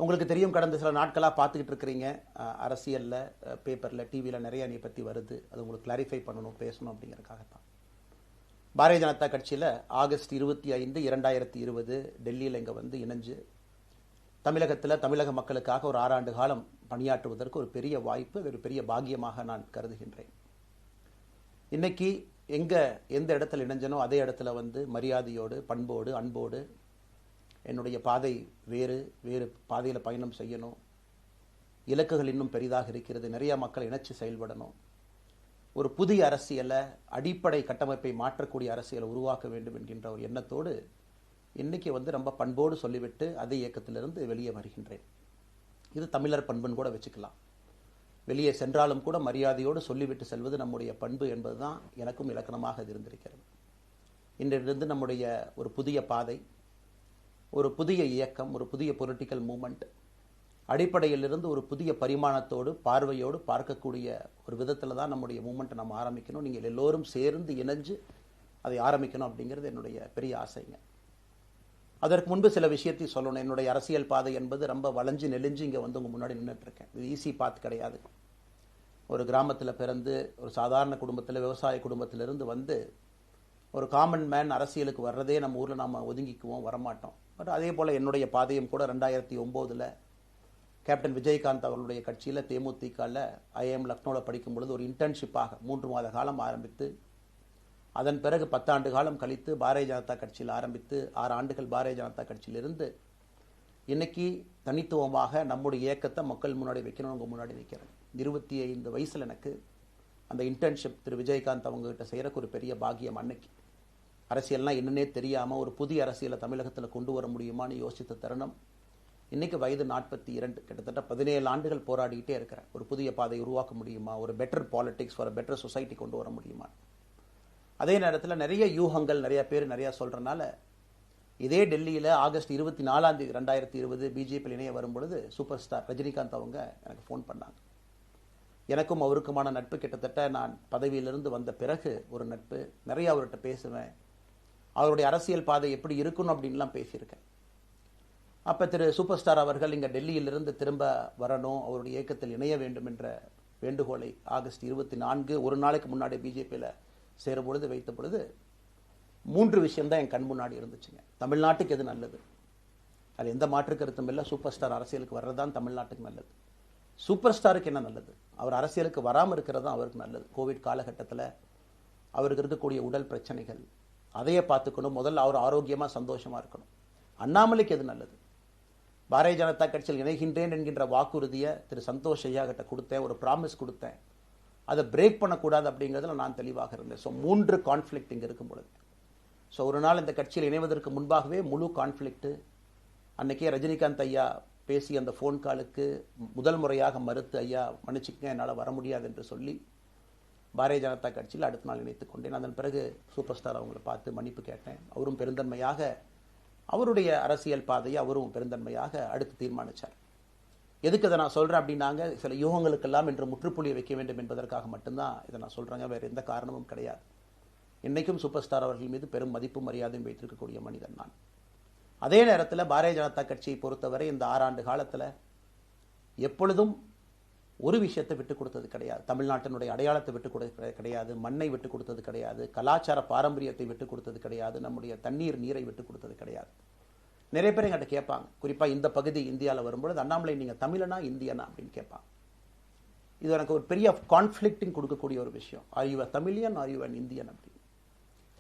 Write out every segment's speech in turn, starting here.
உங்களுக்கு தெரியும், கடந்த சில நாட்களாக பார்த்துக்கிட்டு இருக்கிறீங்க, அரசியலில், பேப்பரில், டிவியில் நிறைய என்னை பற்றி வருது. அது உங்களுக்கு கிளாரிஃபை பண்ணணும், பேசணும் அப்படிங்கிறதுக்காகத்தான். பாரதிய ஜனதா கட்சியில் ஆகஸ்ட் 25, 2020 டெல்லியில் இங்கே வந்து இணைஞ்சு தமிழகத்தில் தமிழக மக்களுக்காக ஒரு 6 ஆண்டு காலம் பணியாற்றுவதற்கு ஒரு பெரிய வாய்ப்பு, ஒரு பெரிய பாக்கியமாக நான் கருதுகின்றேன். இன்னைக்கு எந்த இடத்துல இணைஞ்சனோ அதே இடத்துல வந்து மரியாதையோடு, பண்போடு, அன்போடு என்னுடைய பாதை வேறு பாதையில் பயணம் செய்யணும். இலக்குகள் இன்னும் பெரிதாக இருக்கிறது. நிறைய மக்கள் இணைச்சு செயல்படணும். ஒரு புதிய அரசியலை, அடிப்படை கட்டமைப்பை மாற்றக்கூடிய அரசியலை உருவாக்க வேண்டும் என்கின்ற ஒரு எண்ணத்தோடு இன்னைக்கு வந்து ரொம்ப பண்போடு சொல்லிவிட்டு அதே இயக்கத்திலிருந்து வெளியே வருகின்றேன். இது தமிழர் பண்புன்னு கூட வச்சுக்கலாம். வெளியே சென்றாலும் கூட மரியாதையோடு சொல்லிவிட்டு செல்வது நம்முடைய பண்பு என்பதுதான் எனக்கும் இலக்கணமாக இது இருந்திருக்கிறது. இன்றிலிருந்து நம்முடைய ஒரு புதிய பாதை, ஒரு புதிய இயக்கம், ஒரு புதிய பொலிட்டிக்கல் மூமெண்ட், அடிப்படையிலிருந்து ஒரு புதிய பரிமாணத்தோடு, பார்வையோடு பார்க்கக்கூடிய ஒரு விதத்தில் தான் நம்முடைய மூமெண்ட்டை நம்ம ஆரம்பிக்கணும். நீங்கள் எல்லோரும் சேர்ந்து இணைஞ்சு அதை ஆரம்பிக்கணும் அப்படிங்கிறது என்னுடைய பெரிய ஆசைங்க. அதற்கு முன்பு சில விஷயத்தை சொல்லணும். என்னுடைய அரசியல் பாதை என்பது ரொம்ப வளைஞ்சு நெளிஞ்சு இங்கே வந்து உங்கள் முன்னாடி நின்றுட்டு இருக்கேன். இது ஈஸி பாத் கிடையாது. ஒரு கிராமத்தில் பிறந்து ஒரு சாதாரண குடும்பத்தில், விவசாய குடும்பத்திலிருந்து வந்து ஒரு காமன் மேன் அரசியலுக்கு வர்றதே நம்ம ஊரில் நாம் ஒதுங்கிக்குவோம், வரமாட்டோம். பட் அதே போல் என்னுடைய பாதையும் கூட 2009 கேப்டன் விஜயகாந்த் அவர்களுடைய கட்சியில் தேமுதிகவில் ஐஎம் லக்னோவில் படிக்கும் பொழுது ஒரு இன்டர்ன்ஷிப்பாக 3 மாத காலம் ஆரம்பித்து, அதன் பிறகு 10 ஆண்டு காலம் கழித்து பாரதிய ஜனதா கட்சியில் ஆரம்பித்து 6 ஆண்டுகள் பாரதிய ஜனதா கட்சியிலிருந்து இன்னைக்கு தனித்துவமாக நம்முடைய இயக்கத்தை மக்கள் முன்னாடி வைக்கணும். உங்கள் முன்னாடி வைக்கிறேன். 25 வயசில் எனக்கு அந்த இன்டர்ன்ஷிப் திரு விஜயகாந்த் அவங்ககிட்ட செய்கிறக்கு ஒரு பெரிய பாக்கியம். அன்னைக்கு அரசியல்னால் என்னன்னே தெரியாமல் ஒரு புதிய அரசியலை தமிழகத்தில் கொண்டு வர முடியுமான்னு யோசித்த தருணம். இன்னைக்கு வயது 42, கிட்டத்தட்ட 17 ஆண்டுகள் போராடிக்கிட்டே இருக்கிறேன். ஒரு புதிய பாதை உருவாக்க முடியுமா, ஒரு பெட்டர் பாலிடிக்ஸ், ஒரு பெட்டர் சொசைட்டி கொண்டு வர முடியுமா. அதே நேரத்தில் நிறைய யூகங்கள், நிறைய பேர் நிறையா சொல்கிறனால இதே டெல்லியில் ஆகஸ்ட் 24, 2020 பிஜேபியில் இணைய வரும்பொழுது சூப்பர் ஸ்டார் ரஜினிகாந்த் அவங்க எனக்கு ஃபோன் பண்ணாங்க. எனக்கும் அவருக்குமான நட்பு கிட்டத்தட்ட நான் பதவியிலிருந்து வந்த பிறகு ஒரு நட்பு. நிறைய அவர்கிட்ட பேசுவேன். அவருடைய அரசியல் பாதை எப்படி இருக்கணும் அப்படின்லாம் பேசியிருக்கேன். அப்போ திரு சூப்பர் ஸ்டார் அவர்கள் இங்கே டெல்லியிலிருந்து திரும்ப வரணும், அவருடைய இயக்கத்தில் இணைய வேண்டும் என்ற வேண்டுகோளை ஆகஸ்ட் 24 ஒரு நாளைக்கு முன்னாடி பிஜேபியில் சேரும் பொழுது வைத்த பொழுது 3 விஷயம்தான் என் கண் முன்னாடி இருந்துச்சுங்க. தமிழ்நாட்டுக்கு எது நல்லது, அது எந்த மாற்று கருத்தும் இல்லை. சூப்பர் ஸ்டார் அரசியலுக்கு வர்றதுதான் தமிழ்நாட்டுக்கு நல்லது. சூப்பர் ஸ்டாருக்கு என்ன நல்லது, அவர் அரசியலுக்கு வராமல் இருக்கிறது தான் அவருக்கு நல்லது. கோவிட் காலகட்டத்தில் அவருக்கு இருக்கக்கூடிய உடல் பிரச்சனைகள், அதையே பார்த்துக்கணும். முதல்ல அவர் ஆரோக்கியமாக சந்தோஷமாக இருக்கணும். அண்ணாமலைக்கு எது நல்லது, பாரதிய ஜனதா கட்சியில் இணைகின்றேன் என்கின்ற வாக்குறுதியை திரு சந்தோஷ் ஐயா கிட்ட கொடுத்தேன், ஒரு ப்ராமிஸ் கொடுத்தேன். அதை பிரேக் பண்ணக்கூடாது அப்படிங்கிறதுல நான் தெளிவாக இருந்தேன். ஸோ 3 கான்ஃப்ளிக்ட் இங்கே இருக்கும் பொழுது, ஸோ ஒரு நாள் இந்த கட்சியில் இணைவதற்கு முன்பாகவே முழு கான்ஃப்ளிக்ட். அன்னைக்கே ரஜினிகாந்த் ஐயா பேசி அந்த ஃபோன் காலுக்கு முதல் முறையாக மறுத்து, ஐயா மன்னிச்சுக்கங்க என்னால் வர முடியாது என்று சொல்லி பாரதிய ஜனதா கட்சியில் அடுத்த நாள் இணைத்துக் கொண்டேன். அதன் பிறகு சூப்பர் ஸ்டார் அவங்களை பார்த்து மன்னிப்பு கேட்டேன். அவரும் பெருந்தன்மையாக அவருடைய அரசியல் பாதையை அவரும் பெருந்தன்மையாக அடுத்து தீர்மானித்தார். எதுக்கு இதை நான் சொல்கிறேன் அப்படின்னாங்க, சில யூகங்களுக்கெல்லாம் என்று முற்றுப்புள்ளியை வைக்க வேண்டும் என்பதற்காக மட்டும்தான் இதை நான் சொல்கிறேங்க. வேறு எந்த காரணமும் கிடையாது. இன்றைக்கும் சூப்பர் ஸ்டார் அவர்கள் மீது பெரும் மதிப்பும் மரியாதையும் வைத்திருக்கக்கூடிய மனிதன் நான். அதே நேரத்தில் பாரதிய ஜனதா கட்சியை பொறுத்தவரை இந்த 6 ஆண்டு காலத்தில் எப்பொழுதும் ஒரு விஷயத்தை விட்டுக் கொடுத்தது கிடையாது. தமிழ்நாட்டினுடைய அடையாளத்தை விட்டுக் கொடுத்தது கிடையாது, மண்ணை விட்டுக் கொடுத்தது கிடையாது, கலாச்சார பாரம்பரியத்தை விட்டுக் கொடுத்தது கிடையாது, நம்முடைய நீரை விட்டுக் கொடுத்தது கிடையாது. நிறைய பேர் எங்கிட்ட கேட்பாங்க, குறிப்பாக இந்த பகுதி இந்தியாவில் வரும்பொழுது, அண்ணாமலை நீங்கள் தமிழனா இந்தியனா அப்படின்னு கேட்பாங்க. இது எனக்கு ஒரு பெரிய கான்ஃப்ளிக்டிங் கொடுக்கக்கூடிய ஒரு விஷயம். Are you a Tamilian, are you an Indian அப்படின்னு.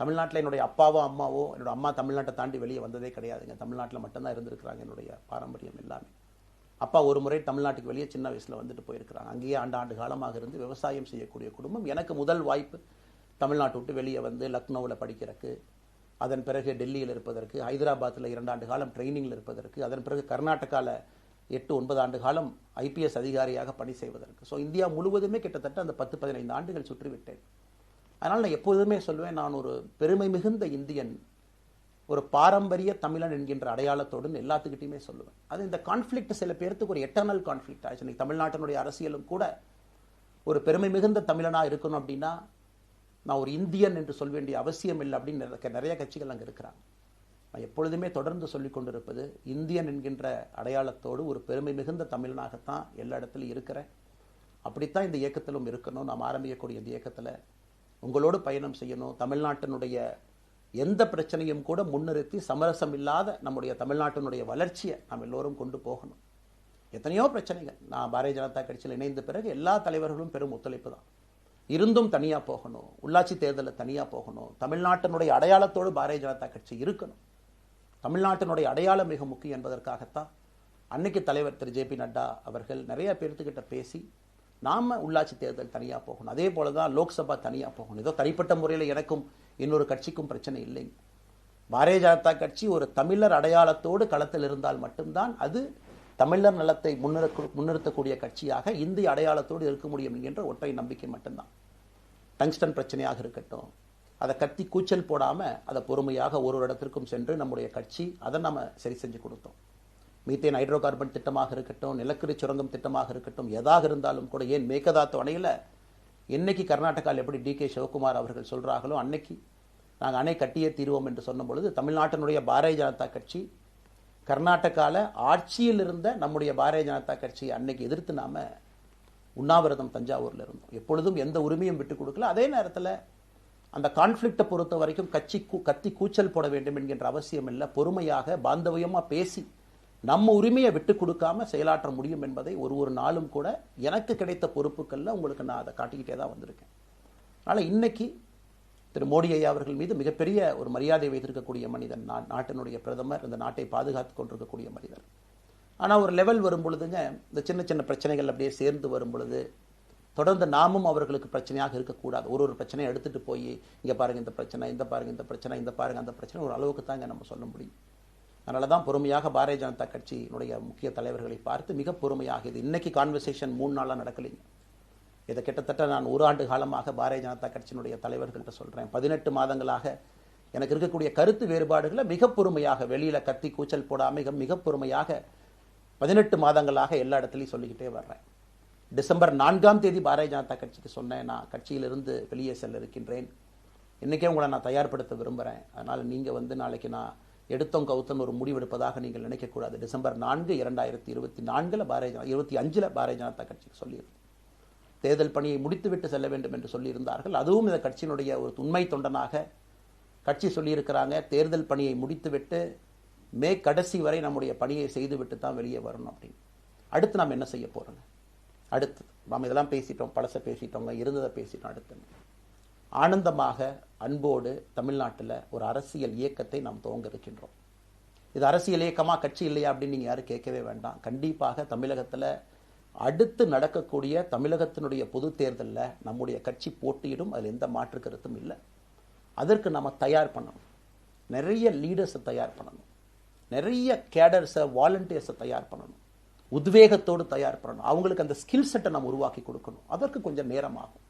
தமிழ்நாட்டில் என்னுடைய அப்பாவோ அம்மாவோ, என்னோட அம்மா தமிழ்நாட்டை தாண்டி வெளியே வந்ததே கிடையாதுங்க. தமிழ்நாட்டில் மட்டும்தான் இருந்திருக்கிறாங்க. என்னுடைய பாரம்பரியம் எல்லாமே. அப்பா ஒரு முறை தமிழ்நாட்டுக்கு வெளியே சின்ன வயசில் வந்துட்டு போயிருக்கிறாங்க. அங்கேயே ஆண்டு காலமாக இருந்து விவசாயம் செய்யக்கூடிய குடும்பம். எனக்கு முதல் வாய்ப்பு தமிழ்நாட்டை விட்டு வெளியே வந்து லக்னோவில் படிக்கிறதுக்கு, அதன் பிறகு டெல்லியில் இருப்பதற்கு, ஹைதராபாத்தில் 2 ஆண்டு காலம் ட்ரைனிங்கில் இருப்பதற்கு, அதன் பிறகு கர்நாடகாவில் 8-9 ஆண்டு காலம் ஐபிஎஸ் அதிகாரியாக பணி செய்வதற்கு. ஸோ இந்தியா முழுவதுமே கிட்டத்தட்ட அந்த 10-15 ஆண்டுகள் சுற்றிவிட்டேன். அதனால் நான் எப்போதுமே சொல்வேன், நான் ஒரு பெருமை மிகுந்த இந்தியன், ஒரு பாரம்பரிய தமிழன் என்கின்ற அடையாளத்தோடு எல்லாத்துக்கிட்டையுமே சொல்லுவேன். அது இந்த கான்ஃப்ளிக்ட் சில பேருக்கு ஒரு எட்டர்னல் கான்ஃப்ளிக்ட் ஆச்சு. இன்னைக்கு தமிழ்நாட்டினுடைய அரசியலும் கூட ஒரு பெருமை மிகுந்த தமிழனாக இருக்கணும் அப்படின்னா நான் ஒரு இந்தியன் என்று சொல்ல வேண்டிய அவசியம் இல்லை அப்படின்னு நிறைய கட்சிகள் அங்கே இருக்கிறாங்க. நான் எப்பொழுதுமே தொடர்ந்து சொல்லிக் கொண்டிருப்பது, இந்தியன் என்கின்ற அடையாளத்தோடு ஒரு பெருமை மிகுந்த தமிழனாகத்தான் எல்லா இடத்துலையும் இருக்கிறேன். அப்படித்தான் இந்த இயக்கத்திலும் இருக்கணும். நாம் ஆரம்பிக்கக்கூடிய இந்த இயக்கத்தில் உங்களோடு பயணம் செய்யணும். தமிழ்நாட்டினுடைய எந்த பிரச்சனையும் கூட முன்னிறுத்தி சமரசம் இல்லாத நம்முடைய தமிழ்நாட்டினுடைய வளர்ச்சியை நாம் எல்லோரும் கொண்டு போகணும். எத்தனையோ பிரச்சனைகள். நான் பாரதிய ஜனதா கட்சியில் இணைந்த பிறகு எல்லா தலைவர்களும் பெரும் ஒத்துழைப்பு தான். இருந்தும் தனியாக போகணும், உள்ளாட்சி தேர்தலில் தனியாக போகணும், தமிழ்நாட்டினுடைய அடையாளத்தோடு பாரதிய ஜனதா கட்சி இருக்கணும். தமிழ்நாட்டினுடைய அடையாளம் மிக முக்கியம் என்பதற்காகத்தான் அன்னைக்கு தலைவர் திரு ஜே.பி. நட்டா அவர்கள் நிறைய பேர்த்துக்கிட்ட பேசி நாம உள்ளாட்சி தேர்தல் தனியாக போகணும், அதே போல தான் லோக்சபா தனியாக போகணும். ஏதோ தனிப்பட்ட முறையில் எனக்கும் இன்னொரு கட்சிக்கும் பிரச்சனை இல்லைங்க. பாரதிய ஜனதா கட்சி ஒரு தமிழர் அடையாளத்தோடு களத்தில் இருந்தால் மட்டும்தான் அது தமிழர் நலத்தை முன்னிறுத்தக்கூடிய கட்சியாக இந்திய அடையாளத்தோடு இருக்க முடியும் என்கின்ற ஒற்றை நம்பிக்கை மட்டும்தான். டங்ஸ்டன் பிரச்சனையாக இருக்கட்டும், அதை கத்தி கூச்சல் போடாம அதை பொறுமையாக ஒரு இடத்திற்கும் சென்று நம்முடைய கட்சி அதை நம்ம சரி செஞ்சு கொடுத்தோம். மீத்தேன் ஹைட்ரோ கார்பன் திட்டமாக இருக்கட்டும், நிலக்கரி சுரங்கம் திட்டமாக இருக்கட்டும், எதாக இருந்தாலும் கூட, ஏன் மேகதாத்து அணையில் இன்னைக்கு கர்நாடகாவில் எப்படி டி.கே. சிவகுமார் அவர்கள் சொல்றாங்களோ அன்னைக்கு நாங்கள் அணை கட்டியே தீர்வோம் என்று சொன்ன பொழுது தமிழ்நாட்டினுடைய பாரதிய ஜனதா கட்சி கர்நாடகாவில் ஆட்சியில் இருந்த நம்முடைய பாரதிய ஜனதா கட்சியை அன்னைக்கு எதிர்த்து நாம உண்ணாவிரதம் தஞ்சாவூரில் இருந்தோம். எப்பொழுதும் எந்த உரிமையும் விட்டு கொடுக்கல. அதே நேரத்தில் அந்த கான்ஃப்ளிக்டை பொறுத்த வரைக்கும் கத்தி கூச்சல் போட வேண்டும் என்கின்ற அவசியம் இல்லை. பொறுமையாக பாந்தவியமாக பேசி நம்ம உரிமையை விட்டு கொடுக்காம செயலாற்ற முடியும் என்பதை ஒரு நாளும் கூட எனக்கு கிடைத்த பொறுப்புகளில் உங்களுக்கு நான் அதை காட்டிக்கிட்டே தான் வந்திருக்கேன். அதனால் இன்னைக்கு திரு மோடி ஐயா அவர்கள் மீது மிகப்பெரிய ஒரு மரியாதை வைத்திருக்கக்கூடிய மனிதன், நாட்டினுடைய பிரதமர், இந்த நாட்டை பாதுகாத்து கொண்டிருக்கக்கூடிய மனிதர். ஆனால் ஒரு லெவல் வரும் பொழுதுங்க, இந்த சின்ன சின்ன பிரச்சனைகள் அப்படியே சேர்ந்து வரும் பொழுது தொடர்ந்து நாமும் அவர்களுக்கு பிரச்சனையாக இருக்கக்கூடாது. ஒரு பிரச்சனையை எடுத்துட்டு போய் இங்கே பாருங்க இந்த பிரச்சனை, இந்த பாருங்க இந்த பிரச்சனை, இந்த பாருங்க அந்த பிரச்சனை, ஒரு அளவுக்கு தாங்க நம்ம சொல்ல முடியும். அதனால தான் பொறுமையாக பாரதிய ஜனதா கட்சியினுடைய முக்கிய தலைவர்களை பார்த்து மிக பொறுமையாக, இது இன்னைக்கு கான்வர்சேஷன் 3 நாளாக நடக்கலைங்க. இதை கிட்டத்தட்ட நான் 1 ஆண்டு காலமாக பாரதிய ஜனதா கட்சியினுடைய தலைவர்கள்ட்ட சொல்கிறேன். 18 மாதங்களாக எனக்கு இருக்கக்கூடிய கருத்து வேறுபாடுகளை மிக பொறுமையாக, வெளியில் கத்தி கூச்சல் போடாமல் மிக பொறுமையாக 18 மாதங்களாக எல்லா இடத்துலையும் சொல்லிக்கிட்டே வர்றேன். டிசம்பர் 4ஆம் தேதி பாரதிய ஜனதா கட்சிக்கு சொன்னேன், நான் கட்சியிலிருந்து வெளியே செல்ல இருக்கின்றேன், இன்றைக்கே உங்களை நான் தயார்படுத்த விரும்புகிறேன், அதனால் நீங்கள் நாளைக்கு நான் எடுத்தோம் கவுத்தன் ஒரு முடிவெடுப்பதாக நீங்கள் நினைக்கக்கூடாது. டிசம்பர் 4, 2024 25 பாரதிய ஜனதா கட்சிக்கு சொல்லியிருந்தேன். தேர்தல் பணியை முடித்துவிட்டு செல்ல வேண்டும் என்று சொல்லியிருந்தார்கள். அதுவும் இந்த கட்சியினுடைய ஒரு உண்மை தொண்டனாக கட்சி சொல்லியிருக்கிறாங்க, தேர்தல் பணியை முடித்துவிட்டு மே கடைசி வரை நம்முடைய பணியை செய்துவிட்டு தான் வெளியே வரணும் அப்படின்னு. அடுத்து நாம் என்ன செய்ய போறோங்க? அடுத்து நாம் இதெல்லாம் பேசிட்டோம், பழச பேசிட்டோங்க, இருந்ததை பேசிட்டோம். அடுத்து ஆனந்தமாக அன்போடு தமிழ்நாட்டில் ஒரு அரசியல் இயக்கத்தை நாம் துவங்க இருக்கின்றோம். இது அரசியல் இயக்கமா, கட்சி இல்லையா அப்படின்னு நீங்கள் யாரும் கேட்கவே வேண்டாம். கண்டிப்பாக தமிழகத்தில் அடுத்து நடக்கக்கூடிய தமிழகத்தினுடைய பொது தேர்தலில் நம்முடைய கட்சி போட்டியிடும், அதில் எந்த மாற்று கருத்தும் இல்லை. அதற்கு நம்ம தயார் பண்ணணும், நிறைய லீடர்ஸை தயார் பண்ணணும், நிறைய கேடர்ஸை, வாலண்டியர்ஸை தயார் பண்ணணும், உத்வேகத்தோடு தயார் பண்ணணும், அவங்களுக்கு அந்த ஸ்கில் செட்டை நம்ம உருவாக்கி கொடுக்கணும். அதற்கு கொஞ்சம் நேரம் ஆகும்.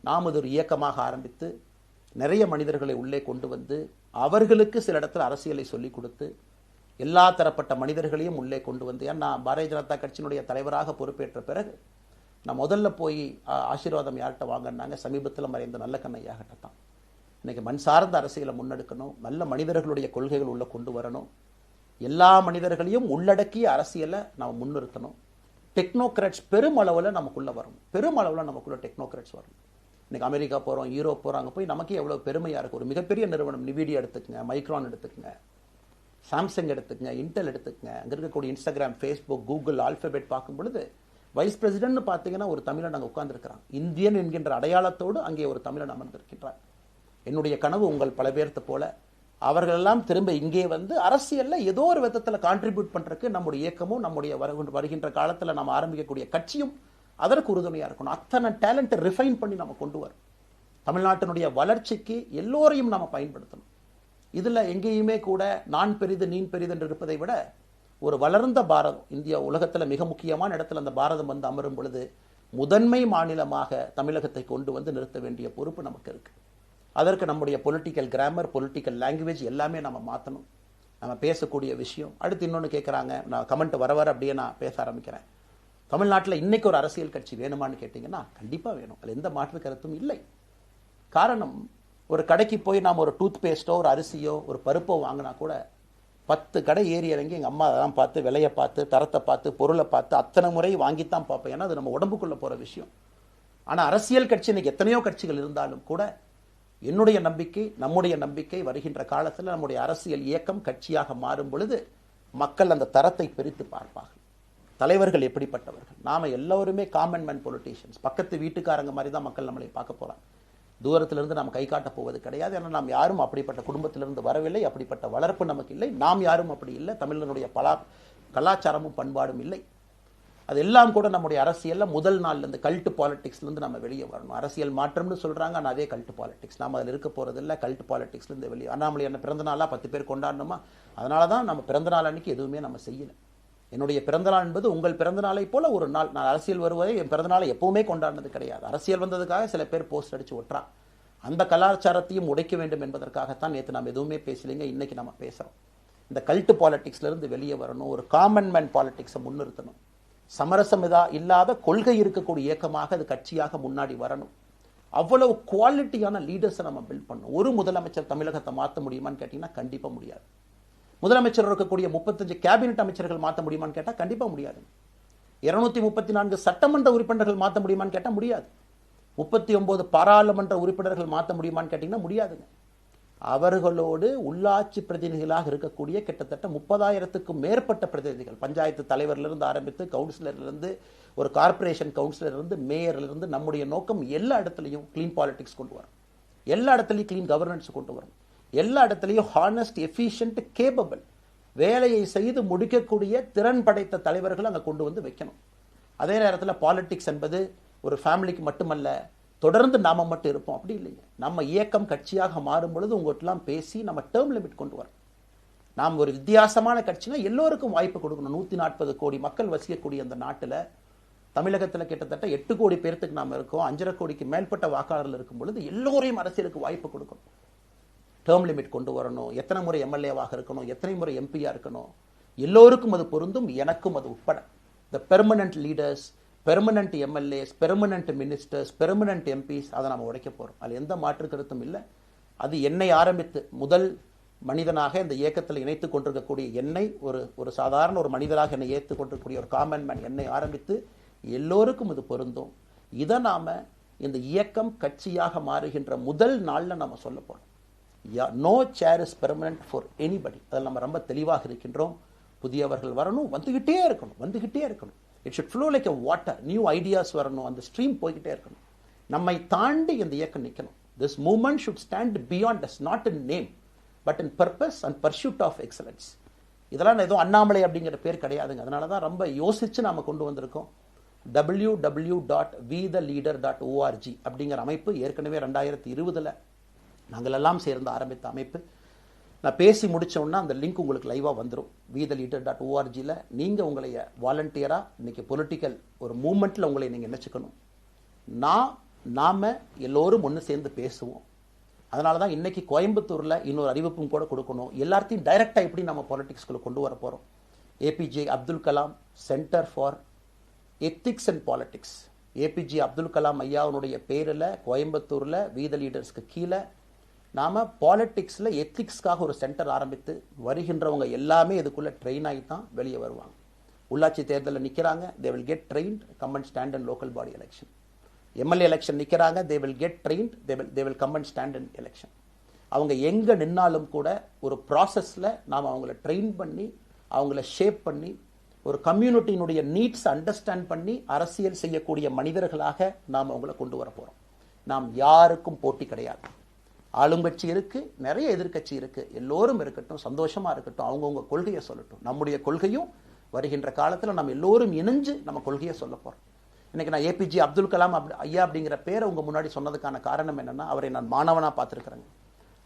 நாம் அது ஒரு இயக்கமாக ஆரம்பித்து நிறைய மனிதர்களை உள்ளே கொண்டு வந்து அவர்களுக்கு சில இடத்துல அரசியலை சொல்லிக் கொடுத்து எல்லா தரப்பட்ட மனிதர்களையும் உள்ளே கொண்டு வந்து, ஏன்னா பாரதிய ஜனதா கட்சியினுடைய தலைவராக பொறுப்பேற்ற பிறகு நான் முதல்ல போய் ஆசீர்வாதம் யார்கிட்ட வாங்கினாங்க, சமீபத்தில் மறைந்த நல்ல கண்ணையாகிட்ட தான். இன்னைக்கு மண் சார்ந்த அரசியலை முன்னெடுக்கணும், நல்ல மனிதர்களுடைய கொள்கைகள் உள்ள கொண்டு வரணும், எல்லா மனிதர்களையும் உள்ளடக்கிய அரசியலை நாம் முன்னிறுத்தணும். டெக்னோக்ராட்ஸ் பெருமளவில் நமக்குள்ள வரணும், பெருமளவில் நமக்குள்ள டெக்னோக்ராட்ஸ் வரணும். இன்னைக்கு அமெரிக்கா போகிறோம், யூரோப் போகிறாங்க, போய் நமக்கே எவ்வளோ பெருமையாக இருக்குது. ஒரு மிகப்பெரிய நிறுவனம் நிவிடியா எடுத்துக்கங்க, மைக்ரான் எடுத்துக்கங்க, சாம்சங் எடுத்துக்கங்க, இன்டெல் எடுத்துக்கங்க, அங்கே இருக்கக்கூடிய இன்ஸ்டாகிராம், ஃபேஸ்புக், கூகுள், ஆல்பபெட் பார்க்கும் பொழுது வைஸ் பிரசிடென்ட்னு பார்த்தீங்கன்னா ஒரு தமிழன் அங்கே உட்கார்ந்துருக்கிறான். இந்தியன் என்கின்ற அடையாளத்தோடு அங்கே ஒரு தமிழன் அமர்ந்திருக்கின்றார். என்னுடைய கனவு உங்கள் பல பேர்த்த போல அவர்களெல்லாம் திரும்ப இங்கே வந்து அரசியலில் ஏதோ ஒரு விதத்தில் கான்ட்ரிபியூட் பண்ணுறதுக்கு நம்முடைய இயக்கமும் நம்முடைய வருகின்ற காலத்தில் நம்ம ஆரம்பிக்கக்கூடிய கட்சியும் அதற்கு உறுதுணையாக இருக்கணும். அத்தனை டேலண்ட்டை ரிஃபைன் பண்ணி நம்ம கொண்டு வரும். தமிழ்நாட்டினுடைய வளர்ச்சிக்கு எல்லோரையும் நம்ம பயன்படுத்தணும். இதில் எங்கேயுமே கூட நான் பெரிது நீன் பெரிது என்று இருப்பதை விட ஒரு வளர்ந்த பாரதம், இந்தியா உலகத்தில் மிக முக்கியமான இடத்துல அந்த பாரதம் வந்து அமரும் பொழுது முதன்மை மாநிலமாக தமிழகத்தை கொண்டு வந்து நிறுத்த வேண்டிய பொறுப்பு நமக்கு இருக்கு. அதற்கு நம்முடைய பொலிட்டிக்கல் கிராமர், பொலிட்டிக்கல் லாங்குவேஜ் எல்லாமே நம்ம மாற்றணும். நம்ம பேசக்கூடிய விஷயம். அடுத்து இன்னொன்று கேட்குறாங்க, நான் கமெண்ட் வர அப்படியே நான் பேச ஆரம்பிக்கிறேன். தமிழ்நாட்டில் இன்னைக்கு ஒரு அரசியல் கட்சி வேணுமான்னு கேட்டிங்கன்னா கண்டிப்பாக வேணும், அதில் எந்த மாற்று கருத்தும் இல்லை. காரணம், ஒரு கடைக்கு போய் நாம் ஒரு டூத் பேஸ்ட்டோ ஒரு அரிசியோ ஒரு பருப்போ வாங்கினா கூட 10 கடை ஏறி இறங்கி எங்கள் அம்மா அதெல்லாம் பார்த்து விலையை பார்த்து தரத்தை பார்த்து பொருளை பார்த்து அத்தனை முறை வாங்கித்தான் பார்ப்பேன். ஏன்னா அது நம்ம உடம்புக்குள்ளே போகிற விஷயம். ஆனால் அரசியல் கட்சி இன்னைக்கு எத்தனையோ கட்சிகள் இருந்தாலும் கூட என்னுடைய நம்பிக்கை, நம்முடைய நம்பிக்கை, வருகின்ற காலத்தில் நம்முடைய அரசியல் இயக்கம் கட்சியாக மாறும் பொழுது மக்கள் அந்த தரத்தை பிரித்து பார்ப்பார்கள். தலைவர்கள் எப்படிப்பட்டவர்கள்? நாம எல்லோருமே காமன் மேன் பொலிட்டீஷியன்ஸ். பக்கத்து வீட்டுக்காரங்க மாதிரி தான் மக்கள் நம்மளை பார்க்க போறாங்க. தூரத்திலிருந்து நாம் கை காட்ட போவது கிடையாது. ஏன்னா நாம் யாரும் அப்படிப்பட்ட குடும்பத்திலிருந்து வரவில்லை, அப்படிப்பட்ட வளர்ப்பு நமக்கு இல்லை, நாம் யாரும் அப்படி இல்லை, தமிழனுடைய கலாச்சாரமும் பண்பாடும் இல்லை. அதெல்லாம் கூட நம்முடைய அரசியல்ல முதல் நாள்ல இருந்து கல்ட் பாலிடிக்ஸ்ல இருந்து நம்ம வெளியே வரணும். அரசியல் மாற்றம்னு சொல்றாங்க, ஆனால் அதே கல்ட் பாலிடிக்ஸ். நாம அதில் இருக்க போறது இல்லை. கல்ட் பாலிடிக்ஸ்ல இருந்து வெளியே. அண்ணாமலை என்ன பிறந்த நாளா 10 பேர் கொண்டாடணுமா? அதனாலதான் நம்ம பிறந்த நாள் அன்னைக்கு எதுவுமே நம்ம செய்யல. என்னுடைய பிறந்தநாள் என்பது உங்கள் பிறந்தநாளை போல ஒரு நாள். நான் அரசியல் வருவதை என் பிறந்தநாளை எப்பவுமே கொண்டாடினது கிடையாது. அரசியல் வந்ததுக்காக சில பேர் போஸ்ட் அடிச்சு ஒட்டுறான். அந்த கலாச்சாரத்தையும் உடைக்க வேண்டும் என்பதற்காகத்தான் நேற்று நாம் எதுவுமே பேசலைங்க, இன்னைக்கு நம்ம பேசுறோம். இந்த கல்ட் பாலிடிக்ஸ்ல இருந்து வெளியே வரணும். ஒரு காமன் மேன் பாலிடிக்ஸை முன்னிறுத்தணும். சமரசம் இல்லாத கொள்கை இருக்கக்கூடிய இயக்கமாக அது கட்சியாக முன்னாடி வரணும். அவ்வளவு குவாலிட்டியான லீடர்ஸை நம்ம பில்ட் பண்ணணும். ஒரு முதலமைச்சர் தமிழகத்தை மாற்ற முடியுமான்னு கேட்டீங்கன்னா கண்டிப்பா முடியாது. முதலமைச்சர் இருக்கக்கூடிய 35 கேபினெட் அமைச்சர்கள் மாற்ற முடியுமான்னு கேட்டால் கண்டிப்பா முடியாது. 234 சட்டமன்ற உறுப்பினர்கள் மாற்ற முடியுமான்னு கேட்டால் முடியாது. 39 பாராளுமன்ற உறுப்பினர்கள் மாற்ற முடியுமான்னு கேட்டீங்கன்னா முடியாதுங்க. அவர்களோடு உள்ளாட்சி பிரதிநிதிகளாக இருக்கக்கூடிய கிட்டத்தட்ட 30,000க்கும் மேற்பட்ட பிரதிநிதிகள், பஞ்சாயத்து தலைவரிலிருந்து ஆரம்பித்து கவுன்சிலரிலிருந்து ஒரு கார்பரேஷன் கவுன்சிலரிலிருந்து மேயரிலிருந்து, நம்முடைய நோக்கம் எல்லா இடத்துலையும் கிளீன் பாலிடிக்ஸ் கொண்டு வரும், எல்லா இடத்துலையும் கிளீன் கவர்னன்ஸ் கொண்டு வரும், எல்லா இடத்துலையும் ஹானஸ்ட், எஃபிஷியன்ட், கேபபிள், வேலையை செய்து முடிக்கக்கூடிய திறன் படைத்த தலைவர்கள் அங்கே கொண்டு வந்து வைக்கணும். அதே நேரத்தில் பாலிடிக்ஸ் என்பது ஒரு ஃபேமிலிக்கு மட்டுமல்ல, தொடர்ந்து நாம மட்டும் இருப்போம் அப்படி இல்லைங்க. நம்ம இயக்கம் கட்சியாக மாறும் பொழுது உங்கள்கிட்டலாம் பேசி நம்ம டேர்ம் லிமிட் கொண்டு வரோம். நாம் ஒரு வித்தியாசமான கட்சினா எல்லோருக்கும் வாய்ப்பு கொடுக்கணும். 140 கோடி மக்கள் வசிக்கக்கூடிய அந்த நாட்டில், தமிழகத்தில் கிட்டத்தட்ட 8 கோடி பேர்த்துக்கு நாம் இருக்கோம். 5.5 கோடிக்கு மேற்பட்ட வாக்காளர்கள் இருக்கும் பொழுது எல்லோரையும் அரசியலுக்கு வாய்ப்பு கொடுக்கணும். டேர்ம் லிமிட் கொண்டு வரணும். எத்தனை முறை எம்எல்ஏவாக இருக்கணும், எத்தனை முறை எம்பியா இருக்கணும், எல்லோருக்கும் அது பொருந்தும், எனக்கும் அது உட்பட. The permanent leaders, permanent MLAs, permanent ministers, permanent MPs, அதை நம்ம உடைக்க போறோம். அதில் எந்த மாற்று கருத்தும் இல்லை. அது என்னை ஆரம்பித்து முதல் மனிதனாக இந்த இயக்கத்தில் இணைத்துக் கொண்டிருக்கக்கூடிய என்னை, ஒரு சாதாரண ஒரு மனிதராக என்னை ஏற்றுக் கொண்டிருக்கக்கூடிய ஒரு காமன் மேன் என்னை ஆரம்பித்து எல்லோருக்கும் இது பொருந்தும். இதை நாம இந்த இயக்கம் கட்சியாக மாறுகின்ற முதல் நாள்ல நம்ம சொல்ல போறோம். No chair is permanent for anybody. அதில் நம்ம ரொம்ப தெளிவாக இருக்கின்றோம். புதியவர்கள் வரணும், வந்துகிட்டே இருக்கணும். It should flow like a water. New ideas வரணும், அந்த ஸ்ட்ரீம் போய்கிட்டே இருக்கணும். நம்மை தாண்டி இந்த இயக்கம் நிற்கணும். This movement should stand beyond us, not in name but in purpose and pursuit of excellence. இதெல்லாம் ஏதோ அண்ணாமலை அப்படிங்கிற பேர் கிடையாதுங்க. அதனால தான் ரொம்ப யோசிச்சு நாம கொண்டு வந்திருக்கோம். www.vetheleader.org அப்படிங்கிற அமைப்பு ஏற்கனவே 2020 நாங்கள் எல்லாம் சேர்ந்து ஆரம்பித்த அமைப்பு. நான் பேசி முடிச்சோன்னா அந்த லிங்க் உங்களுக்கு லைவாக வந்துடும். vetheleader.org நீங்கள் உங்களை வாலண்டியராக இன்னைக்கு பொலிட்டிக்கல் ஒரு மூமெண்ட்டில் உங்களை நீங்கள் நினைச்சுக்கணும். நாம எல்லோரும் ஒன்று சேர்ந்து பேசுவோம். அதனால தான் இன்னைக்கு கோயம்புத்தூரில் இன்னொரு அறிவிப்பும் கூட கொடுக்கணும். எல்லாத்தையும் டைரக்டாக எப்படி நம்ம பாலிடிக்ஸ்குள்ளே கொண்டு வர போகிறோம். APJ Abdul Kalam centre for ethics and politics, APJ Abdul Kalam ஐயாவுடைய பேரில் கோயம்புத்தூரில் வீத லீடர்ஸ்க்கு கீழே நாம பாலிடிக்ஸ்ல எத்திக்ஸ்க்காக ஒரு சென்டர் ஆரம்பித்து வருகின்றவங்க எல்லாமே இதுக்குள்ள ட்ரெயின் ஆகி தான் வெளியே வருவாங்க. உள்ளாட்சி தேர்தலில் நிற்கிறாங்க, they will get trained, come and stand in local body election. MLA election நிற்கிறாங்க, they will get trained, they will come and stand in election. அவங்க எங்க நின்னாலும் கூட ஒரு ப்ராசஸ்ல நாம் அவங்கள ட்ரெயின் பண்ணி, அவங்கள ஷேப் பண்ணி, ஒரு கம்யூனிட்டியினுடைய நீட்ஸ் அண்டர்ஸ்டாண்ட் பண்ணி அரசியல் செய்யக்கூடிய மனிதர்களாக நாம் அவங்கள கொண்டு வர போறோம். நாம் யாருக்கும் போட்டி கிடையாது. ஆளுங்கட்சி இருக்கு, நிறைய எதிர்கட்சி இருக்கு, எல்லோரும் இருக்கட்டும், சந்தோஷமா இருக்கட்டும், அவங்கவுங்க கொள்கையை சொல்லட்டும். நம்முடைய கொள்கையும் வருகின்ற காலத்தில் நம்ம எல்லோரும் இணைஞ்சு நம்ம கொள்கையை சொல்ல போறோம். இன்னைக்கு நான் ஏபிஜே அப்துல் கலாம் ஐயா அப்படிங்கிற பேரை உங்க முன்னாடி சொன்னதுக்கான காரணம் என்னன்னா, அவரை நான் மாணவனா பார்த்திருக்கிறேன்,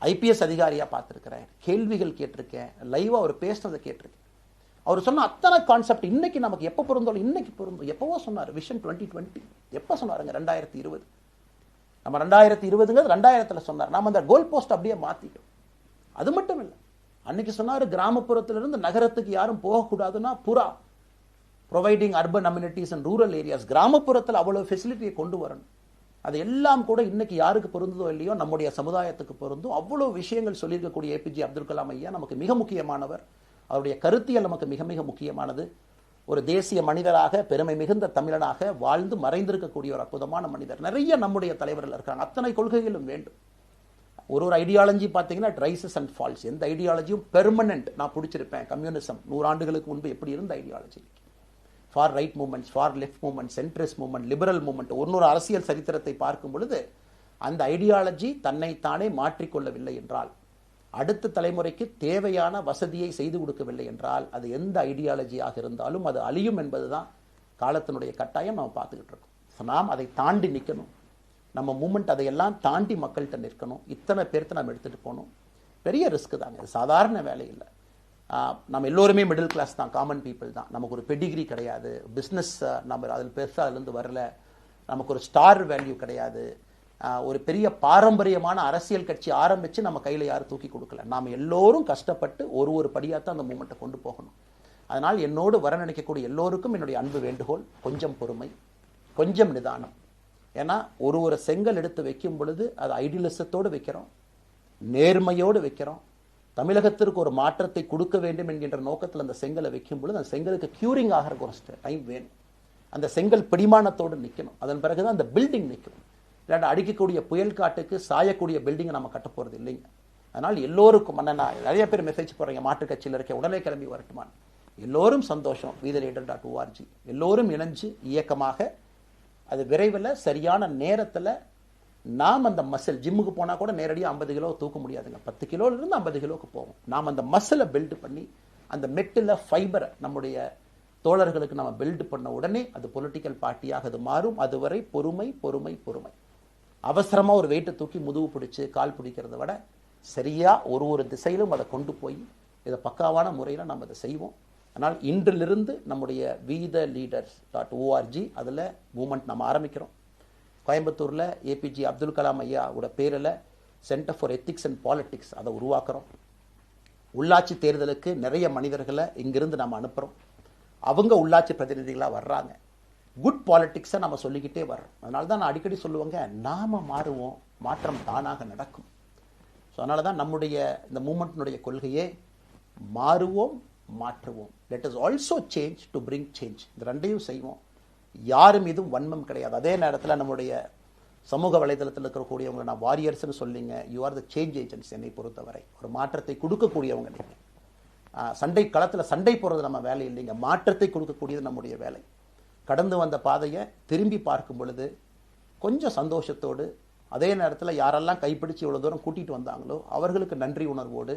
ஐபிஎஸ் அதிகாரியா பார்த்திருக்கிறேன், கேள்விகள் கேட்டிருக்கேன், லைவா அவர் பேசினதை கேட்டிருக்கேன். அவர் சொன்ன அத்தனை கான்செப்ட் இன்னைக்கு நமக்கு எப்போ பொருந்தோம், இன்னைக்கு பொருந்தும். எப்பவோ சொன்னார் விஷன் 2020, எப்போ சொன்னாருங்க? 2020. நம்ம 2020ங்கிறது 2000 சொன்னார். நாம அந்த கோல் போஸ்ட் அப்படியே மாத்திட்டோம். அது மட்டும் இல்லை, அன்னைக்கு சொன்னாரு கிராமப்புறத்திலிருந்து நகரத்துக்கு யாரும் போகக்கூடாதுன்னா புறா providing urban amenities and rural areas, கிராமப்புறத்தில் அவ்வளவு ஃபெசிலிட்டியை கொண்டு வரணும். அது எல்லாம் கூட இன்னைக்கு யாருக்கு பொருந்ததோ இல்லையோ நம்முடைய சமுதாயத்துக்கு பொருந்தும். அவ்வளோ விஷயங்கள் சொல்லியிருக்கக்கூடிய ஏபிஜே அப்துல் கலாம் ஐயா நமக்கு மிக முக்கியமானவர். அவருடைய கருத்தியல் நமக்கு மிக மிக முக்கியமானது. ஒரு தேசிய மனிதராக, பெருமை மிகுந்த தமிழனாக வாழ்ந்து மறைந்திருக்கக்கூடிய ஒரு அற்புதமான மனிதர். நிறைய நம்முடைய தலைவர்கள் இருக்காங்க. அத்தனை கொள்கைகளும் வேண்டும். ஒரு ஐடியாலஜி பார்த்தீங்கன்னா ரைசஸ் அண்ட் ஃபால்ஸ். எந்த ஐடியாலஜியும் பெர்மனன்ட் நான் பிடிச்சிருப்பேன். கம்யூனிசம் 100 ஆண்டுகளுக்கு முன்பு எப்படி இருந்த ideology, for right movements, for left movement, centrist movement, liberal movement, ஒரு அரசியல் சரித்திரத்தை பார்க்கும் பொழுது அந்த ஐடியாலஜி தன்னைத்தானே மாற்றிக்கொள்ளவில்லை என்றால், அடுத்த தலைமுறைக்கு தேவையான வசதியை செய்து கொடுக்கவில்லை என்றால், அது எந்த ஐடியாலஜியாக இருந்தாலும் அது அழியும் என்பதுதான் காலத்தினுடைய கட்டாயம். நம்ம பார்த்துக்கிட்டு இருக்கோம். நாம் அதை தாண்டி நிற்கணும். நம்ம மூமெண்ட் அதையெல்லாம் தாண்டி மக்கள்கிட்ட நிற்கணும். இத்தனை பேர்த்த நம்ம எடுத்துகிட்டு போகணும். பெரிய ரிஸ்க் தாங்க, இது சாதாரண வேலை இல்லை. நம்ம எல்லோருமே மிடில் கிளாஸ் தான், காமன் பீப்புள் தான். நமக்கு ஒரு பெடிகிரி கிடையாது, பிஸ்னஸ் நம்ம அதில் பெருசாக அதுலேருந்து வரல, நமக்கு ஒரு ஸ்டார் வேல்யூ கிடையாது, ஒரு பெரிய பாரம்பரியமான அரசியல் கட்சி ஆரம்பித்து நம்ம கையில் யாரும் தூக்கி கொடுக்கல. நாம் எல்லோரும் கஷ்டப்பட்டு ஒரு படியாக தான் அந்த மூமெண்ட்டை கொண்டு போகணும். அதனால் என்னோடு வர நினைக்கக்கூடிய எல்லோருக்கும் என்னுடைய அன்பு வேண்டுகோள், கொஞ்சம் பொறுமை, கொஞ்சம் நிதானம். ஏன்னா ஒரு செங்கல் எடுத்து வைக்கும் பொழுது அது ஐடியலிசத்தோடு வைக்கிறோம், நேர்மையோடு வைக்கிறோம். தமிழகத்திற்கு ஒரு மாற்றத்தை கொடுக்க வேண்டும் என்கின்ற நோக்கத்தில் அந்த செங்கலை வைக்கும் பொழுது அந்த செங்கலுக்கு கியூரிங் ஆகிறதுக்கு ஒரு டைம் வேணும். அந்த செங்கல் பிடிமானத்தோடு நிற்கணும். அதன் பிறகுதான் அந்த பில்டிங் நிற்கும். இல்லாட்ட அடிக்கக்கூடிய புயல் காட்டுக்கு சாயக்கூடிய பில்டிங்கை நம்ம கட்ட போகிறது இல்லைங்க. அதனால் எல்லோருக்கும் நிறைய பேர் மெசேஜ் போடுறீங்க, மாற்றுக் கட்சியில் இருக்க உடனே கிளம்பி வரட்டுமான். எல்லோரும் சந்தோஷம். wetheLeader.org எல்லோரும் இணைஞ்சு இயக்கமாக அது விரைவில் சரியான நேரத்தில் நாம் அந்த மசில், ஜிம்முக்கு போனால் கூட நேரடியாக 50 கிலோ தூக்க முடியாதுங்க, 10 கிலோலேருந்து 50 கிலோவுக்கு போகும். நாம் அந்த மசிலை பில்டு பண்ணி அந்த மெட்டில் ஃபைபரை நம்முடைய தோழர்களுக்கு நம்ம பில்டு பண்ண உடனே அது பொலிட்டிக்கல் பார்ட்டியாக அது மாறும். அதுவரை பொறுமை பொறுமை பொறுமை. அவசரமாக ஒரு வெயிட்டை தூக்கி முதுகு பிடிச்சி கால் பிடிக்கிறத விட சரியாக ஒரு திசையிலும் அதை கொண்டு போய் இதை பக்காவான முறையில் நம்ம அதை செய்வோம். அதனால் இன்றிலிருந்து நம்முடைய wetheLeaders.org அதில் மூமெண்ட் நம்ம ஆரம்பிக்கிறோம். கோயம்புத்தூரில் ஏபிஜே அப்துல் கலாம் ஐயாவோட பேரில் centre for ethics and politics அதை உருவாக்குறோம். உள்ளாட்சி தேர்தலுக்கு நிறைய மனிதர்களை இங்கிருந்து நம்ம அனுப்புகிறோம். அவங்க உள்ளாட்சி பிரதிநிதிகளாக வர்றாங்க. குட் பாலிட்டிக்ஸை நம்ம சொல்லிக்கிட்டே வர்றோம். அதனால தான் நான் அடிக்கடி சொல்லுவாங்க, நாம் மாறுவோம், மாற்றம் தானாக நடக்கும். ஸோ அதனால தான் நம்முடைய இந்த மூமெண்ட்டினுடைய கொள்கையே மாறுவோம், மாற்றுவோம். Let us also change to bring change. இந்த ரெண்டையும் செய்வோம். யாரும் இதுவும் வன்மம் கிடையாது. அதே நேரத்தில் நம்முடைய சமூக வலைதளத்தில் இருக்கக்கூடியவங்களை நான் வாரியர்ஸ்னு சொல்லிங்க, you are the change agents. என்னை பொறுத்தவரை ஒரு மாற்றத்தை கொடுக்கக்கூடியவங்க நீங்கள். சண்டை களத்தில் சண்டை போடுறது நம்ம வேலை இல்லைங்க, மாற்றத்தை கொடுக்கக்கூடியது நம்முடைய வேலை. கடந்து வந்த பாதையை திரும்பி பார்க்கும் பொழுது கொஞ்சம் சந்தோஷத்தோடு, அதே நேரத்தில் யாரெல்லாம் கைப்பிடிச்சு இவ்வளோ தூரம் கூட்டிகிட்டு வந்தாங்களோ அவர்களுக்கு நன்றி உணர்வோடு,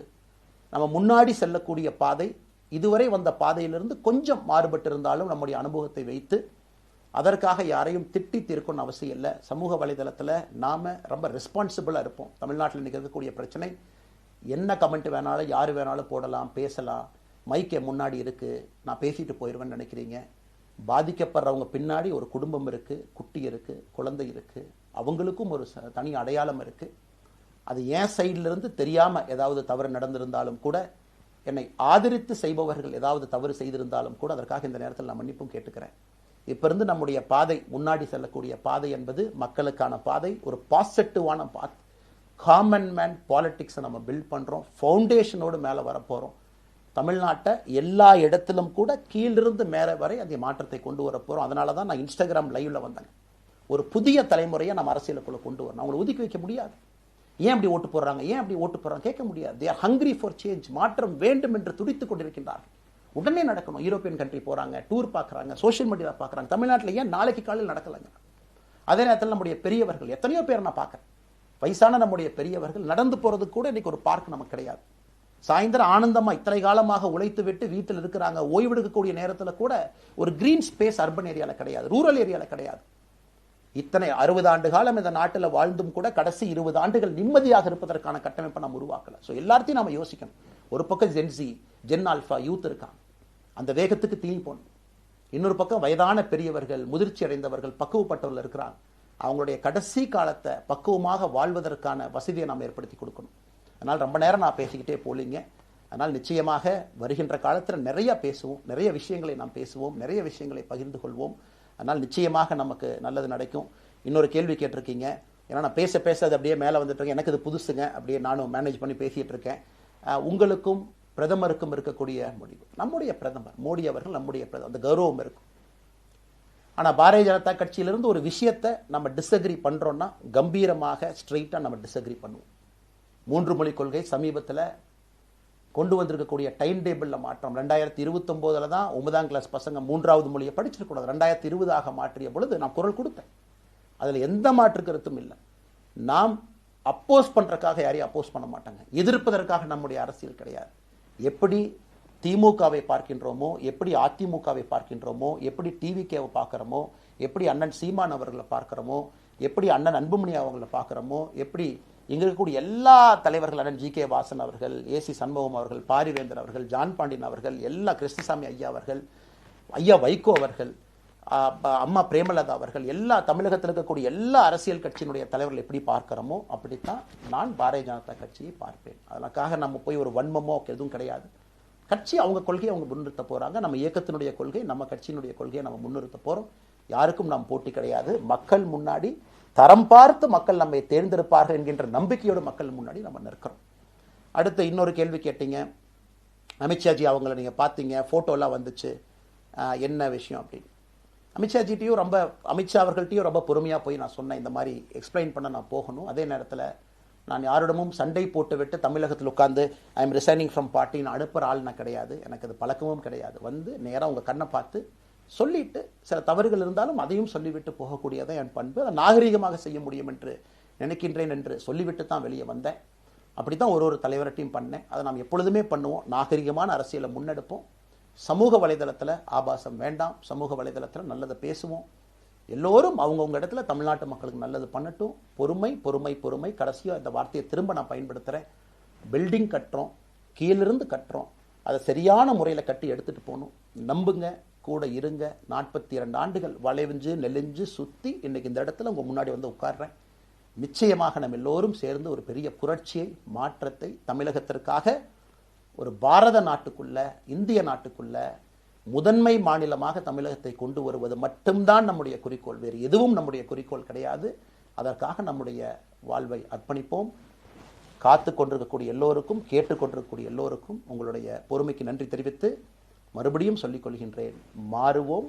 நம்ம முன்னாடி செல்லக்கூடிய பாதை இதுவரை வந்த பாதையிலிருந்து கொஞ்சம் மாறுபட்டு இருந்தாலும் நம்முடைய அனுபவத்தை வைத்து அதற்காக யாரையும் திட்டி தீர்க்கணும்னு அவசியம் இல்லை. சமூக வலைதளத்தில் நாம் ரொம்ப ரெஸ்பான்சிபிளாக இருப்போம். தமிழ்நாட்டில் இன்றைக்கி இருக்கக்கூடிய பிரச்சனை, என்ன கமெண்ட் வேணாலும் யார் வேணாலும் போடலாம், பேசலாம், மைக்கே முன்னாடி இருக்குது, நான் பேசிட்டு போயிடுவேன்னு நினைக்கிறீங்க. பாதிக்கப்படுறவங்க பின்னாடி ஒரு குடும்பம் இருக்குது, குட்டி இருக்குது, குழந்தை இருக்குது, அவங்களுக்கும் ஒரு தனி அடையாளம் இருக்குது. அது என் சைட்லேருந்து தெரியாமல் ஏதாவது தவறு நடந்திருந்தாலும் கூட, என்னை ஆதரித்து செய்பவர்கள் ஏதாவது தவறு செய்திருந்தாலும் கூட அதற்காக இந்த நேரத்தில் நான் மன்னிப்பும் கேட்டுக்கிறேன். இப்போ இருந்து நம்முடைய பாதை, முன்னாடி செல்லக்கூடிய பாதை என்பது மக்களுக்கான பாதை, ஒரு பாசிட்டிவான பாத். காமன் மேன் பாலிட்டிக்ஸை நம்ம பில்ட் பண்ணுறோம், ஃபவுண்டேஷனோடு மேலே வரப்போகிறோம். தமிழ்நாட்டை எல்லா இடத்திலும் கூட கீழிருந்து மேலே வரை அந்த மாற்றத்தை கொண்டு வர போகிறோம். அதனால தான் நான் இன்ஸ்டாகிராம் லைவ்ல வந்தேன். ஒரு புதிய தலைமுறையை நம்ம அரசியலுக்குள்ள கொண்டு வரணும். அவங்களை ஒதுக்கி வைக்க முடியாது. ஏன் அப்படி ஓட்டு போடுறாங்க, ஏன் அப்படி ஓட்டு போடுறாங்க கேட்க முடியாது. They are hungry for change. மாற்றம் வேண்டும் என்று துடித்துக் கொண்டிருக்கின்றார்கள். உடனே நடக்கணும். யூரோப்பியன் கண்ட்ரி போகிறாங்க, டூர் பார்க்குறாங்க, சோஷியல் மீடியா பார்க்குறாங்க. தமிழ்நாட்டில் ஏன் நாளைக்கு காலையில் நடக்கலைங்க? அதே நேரத்தில் நம்முடைய பெரியவர்கள் எத்தனையோ பேர் நான் பார்க்குறேன். வயசான நம்முடைய பெரியவர்கள் நடந்து போகிறதுக்கு கூட இன்றைக்கி ஒரு பார்க் நமக்கு கிடையாது. சாயந்தரம் ஆனந்தமாக இத்தனை காலமாக உழைத்து விட்டு வீட்டில் இருக்கிறாங்க. ஓய்வெடுக்கக்கூடிய நேரத்தில் கூட ஒரு கிரீன் ஸ்பேஸ் அர்பன் ஏரியாவில் கிடையாது, ரூரல் ஏரியாவில் கிடையாது. இத்தனை 60 ஆண்டு காலம் இந்த நாட்டில் வாழ்ந்தும் கூட கடைசி 20 ஆண்டுகள் நிம்மதியாக இருப்பதற்கான கட்டமைப்பை நம்ம உருவாக்கல. ஸோ எல்லாத்தையும் நம்ம யோசிக்கணும். ஒரு பக்கம் ஜென்சி, ஜென் ஆல்ஃபா யூத் இருக்காங்க, அந்த வேகத்துக்கு தீனி போடணும். இன்னொரு பக்கம் வயதான பெரியவர்கள், முதிர்ச்சி அடைந்தவர்கள், பக்குவப்பட்டவர்கள் இருக்கிறாங்க. அவங்களுடைய கடைசி காலத்தை பக்குவமாக வாழ்வதற்கான வசதியை நாம் ஏற்படுத்தி கொடுக்கணும். அதனால் ரொம்ப நேரம் நான் பேசிக்கிட்டே போலிங்க. அதனால் நிச்சயமாக வருகின்ற காலத்தில் நிறைய பேசுவோம், நிறைய விஷயங்களை நாம் பேசுவோம், நிறைய விஷயங்களை பகிர்ந்து கொள்வோம். அதனால் நிச்சயமாக நமக்கு நல்லது நடக்கும். இன்னொரு கேள்வி கேட்டிருக்கீங்க. ஏன்னா நான் பேச பேச அது அப்படியே மேலே வந்துட்டு இருக்கேன். எனக்கு இது புதுசுங்க. அப்படியே நானும் மேனேஜ் பண்ணி பேசிட்டு இருக்கேன். உங்களுக்கும் பிரதமருக்கும் இருக்கக்கூடிய முடிவு, நம்முடைய பிரதமர் மோடி அவர்கள் நம்முடைய பிரதமர், அந்த கௌரவம் இருக்கும். ஆனால் பாரதிய ஜனதா கட்சியிலிருந்து ஒரு விஷயத்தை நம்ம டிஸ்அக்ரி பண்ணுறோன்னா கம்பீரமாக ஸ்ட்ரெயிட்டாக நம்ம டிஸ்அக்ரி பண்ணுவோம். 3 மொழி கொள்கை சமீபத்தில் கொண்டு வந்திருக்கக்கூடிய டைம் டேபிளில் மாற்றம் 2029 தான் 9ஆம் கிளாஸ் பசங்க 3வது மொழியை படிச்சிருக்கூடாது, 2020 மாற்றிய பொழுது நான் குரல் கொடுத்தேன். அதில் எந்த மாற்று கருத்தும் இல்லை. நாம் அப்போஸ் பண்ணுறதுக்காக யாரையும் அப்போஸ் பண்ண மாட்டாங்க, எதிர்ப்பதற்காக நம்முடைய அரசியல் கிடையாது. எப்படி திமுகவை பார்க்கின்றோமோ, எப்படி அதிமுகவை பார்க்கின்றோமோ, எப்படி டிவிகேவை பார்க்குறோமோ, எப்படி அண்ணன் சீமான் அவர்களை பார்க்குறோமோ, எப்படி அண்ணன் அன்புமணி அவர்களை பார்க்குறோமோ, எப்படி இங்கே இருக்கக்கூடிய எல்லா தலைவர்கள், அண்ணன் ஜி கே வாசன் அவர்கள், ஏசி சண்முகம் அவர்கள், பாரிவேந்தர் அவர்கள், ஜான் பாண்டியன் அவர்கள், எல்லா கிருஷ்ணசாமி ஐயா அவர்கள், ஐயா வைகோ அவர்கள், அம்மா பிரேமலதா அவர்கள், எல்லா தமிழகத்தில் இருக்கக்கூடிய எல்லா அரசியல் கட்சியினுடைய தலைவர்கள் எப்படி பார்க்கிறோமோ அப்படித்தான் நான் பாரதிய ஜனதா கட்சியை பார்ப்பேன். அதற்காக நம்ம போய் ஒரு வன்மமோ எதுவும் கிடையாது. கட்சி அவங்க கொள்கையை அவங்க முன்னிறுத்த போறாங்க. நம்ம இயக்கத்தினுடைய கொள்கை, நம்ம கட்சியினுடைய கொள்கையை நம்ம முன்னிறுத்த போறோம். யாருக்கும் நாம் போட்டி கிடையாது. மக்கள் முன்னாடி தரம் பார்த்து மக்கள் நம்மை தேர்ந்தெடுப்பார்கள் என்கின்ற நம்பிக்கையோடு மக்கள் முன்னாடி நம்ம நிற்கிறோம். அடுத்து இன்னொரு கேள்வி கேட்டீங்க. அமித்ஷாஜி அவங்கள நீங்க பார்த்தீங்க, போட்டோலாம் வந்துச்சு, என்ன விஷயம் அப்படின்னு. அமித்ஷாஜிட்டையும் அமித்ஷா அவர்கள்ட்டையும் ரொம்ப பொறுமையாக போய் நான் சொன்னேன், இந்த மாதிரி எக்ஸ்பிளைன் பண்ண நான் போகணும். அதே நேரத்தில் நான் யாரிடமும் சண்டை போட்டு விட்டு தமிழகத்தில் உட்காந்து I am resigning from party நான் அனுப்புகிற ஆள் நான் கிடையாது. எனக்கு அது பழக்கமும் கிடையாது. வந்து நேராக உங்கள் கண்ணை பார்த்து சொல்லிட்டு, சில தவறுகள் இருந்தாலும் அதையும் சொல்லிவிட்டு போகக்கூடியதான் என் பண்பு. அதை நாகரிகமாக செய்ய முடியும் என்று நினைக்கின்றேன் என்று சொல்லிவிட்டு தான் வெளியே வந்தேன். அப்படி தான் ஒரு தலைவர்கிட்டையும் பண்ணேன். அதை நாம் எப்பொழுதுமே பண்ணுவோம். நாகரிகமான அரசியலை முன்னெடுப்போம். சமூக வலைதளத்தில் ஆபாசம் வேண்டாம். சமூக வலைதளத்தில் நல்லதை பேசுவோம். எல்லோரும் அவங்கவுங்க இடத்துல தமிழ்நாட்டு மக்களுக்கு நல்லது பண்ணட்டும். பொறுமை பொறுமை பொறுமை. கடைசியாக இந்த வார்த்தையை திரும்ப நான் பயன்படுத்துகிறேன். பில்டிங் கட்டுறோம், கீழிருந்து கட்டுறோம், அதை சரியான முறையில் கட்டி எடுத்துகிட்டு போகணும். நம்புங்க, கூட இருங்க. 42 ஆண்டுகள் வளைவிஞ்சு நெலிஞ்சு சுற்றி இன்னைக்கு இந்த இடத்துல உங்கள் முன்னாடி வந்து உட்கார்றேன். நிச்சயமாக நம்ம எல்லோரும் சேர்ந்து ஒரு பெரிய புரட்சியை, மாற்றத்தை தமிழகத்திற்காக, ஒரு பாரத நாட்டுக்குள்ள, இந்திய நாட்டுக்குள்ள முதன்மை மாநிலமாக தமிழகத்தை கொண்டு வருவது மட்டும்தான் நம்முடைய குறிக்கோள். வேறு எதுவும் நம்முடைய குறிக்கோள் கிடையாது. அதற்காக நம்முடைய வாழ்வை அர்ப்பணிப்போம். காத்து கொண்டிருக்கக்கூடிய எல்லோருக்கும், கேட்டுக்கொண்டிருக்கக்கூடிய எல்லோருக்கும் உங்களுடைய பொறுமைக்கு நன்றி தெரிவித்து மறுபடியும் சொல்லிக் கொள்கின்றேன். மாறுவோம்.